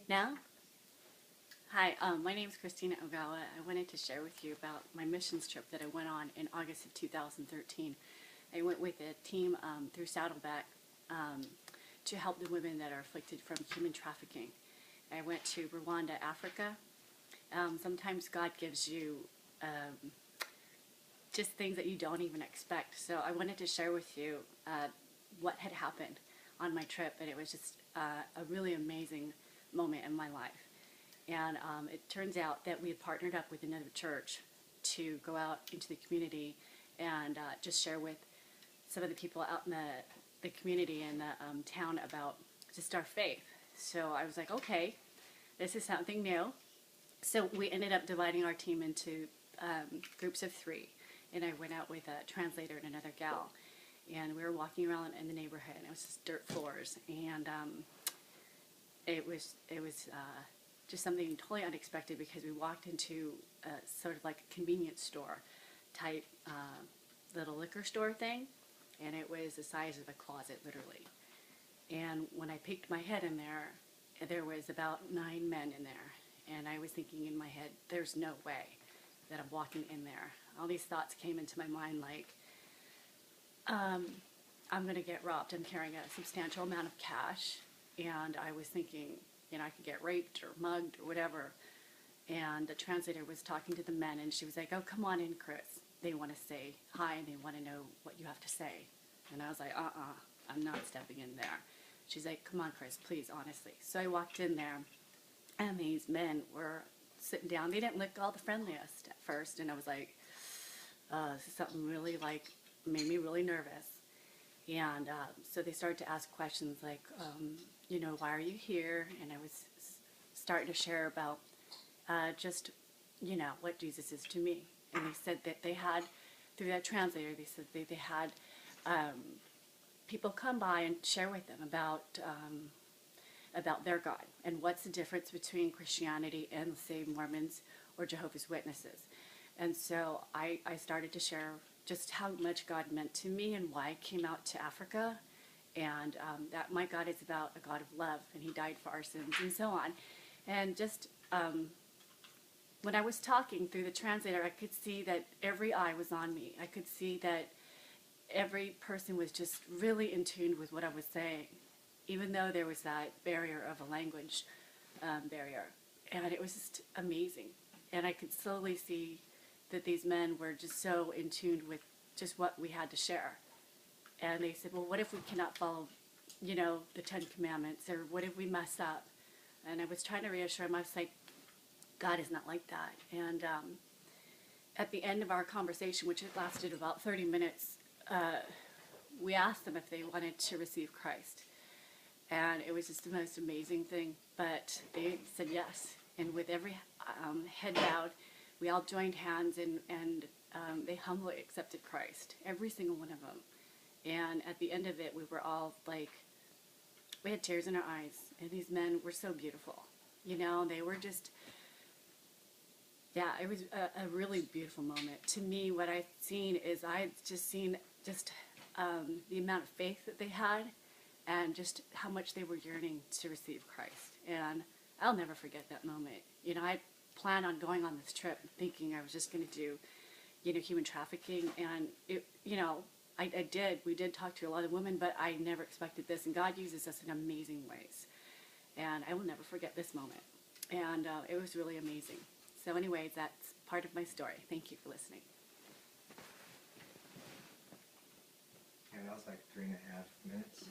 Now? Hi, my name is Christina Ogawa. I wanted to share with you about my missions trip that I went on in August of 2013. I went with a team through Saddleback to help the women that are afflicted from human trafficking. I went to Rawanda, Africa. Sometimes God gives you just things that you don't even expect. So I wanted to share with you what had happened on my trip, and it was just a really amazing moment in my life. And it turns out that we had partnered up with another church to go out into the community and just share with some of the people out in the community and the town about just our faith. So I was like, okay, this is something new. So we ended up dividing our team into groups of 3. And I went out with a translator and another gal. And we were walking around in the neighborhood. And it was just dirt floors. And it was just something totally unexpected, because we walked into sort of like a convenience store type little liquor store thing, and it was the size of a closet, literally. And when I peeked my head in there was about 9 men in there, and I was thinking in my head, there's no way that I'm walking in there. All these thoughts came into my mind like, I'm going to get robbed. I'm carrying a substantial amount of cash, and I was thinking, I could get raped or mugged or whatever. And the translator was talking to the men, and she was like, oh, come on in, Chris. They want to say hi, and they want to know what you have to say. And I was like, I'm not stepping in there. She's like, come on, Chris, please, honestly. So I walked in there, and these men were sitting down. They didn't look all the friendliest at first, and I was like, this is something really, made me really nervous. And so they started to ask questions like, why are you here? And I was starting to share about just, what Jesus is to me. And they said that they had, through that translator, they said they had people come by and share with them about their God and what's the difference between Christianity and, say, Mormons or Jehovah's Witnesses. And so I started to share just how much God meant to me and why I came out to Africa, and that my God is about a God of love, and he died for our sins, and so on. And just when I was talking through the translator, I could see that every eye was on me. I could see that every person was just really in tune with what I was saying, even though there was that barrier of a language barrier. And it was just amazing. And I could slowly see that these men were just so in tune with just what we had to share. And they said, well, what if we cannot follow, the 10 Commandments, or what if we mess up? And I was trying to reassure them. I was like, God is not like that. And at the end of our conversation, which had lasted about 30 minutes, we asked them if they wanted to receive Christ. And it was just the most amazing thing. But they said yes. And with every head bowed, we all joined hands, and they humbly accepted Christ, every single one of them. And at the end of it, we were all like, we had tears in our eyes, and these men were so beautiful. They were just, it was a really beautiful moment. To me, what I've seen is I've just seen just the amount of faith that they had, and just how much they were yearning to receive Christ. And I'll never forget that moment. I planned on going on this trip thinking I was just going to do, human trafficking, and we did talk to a lot of women, but I never expected this, and God uses us in amazing ways, and I will never forget this moment, and it was really amazing. So anyways, that's part of my story. Thank you for listening. And that was like 3.5 minutes.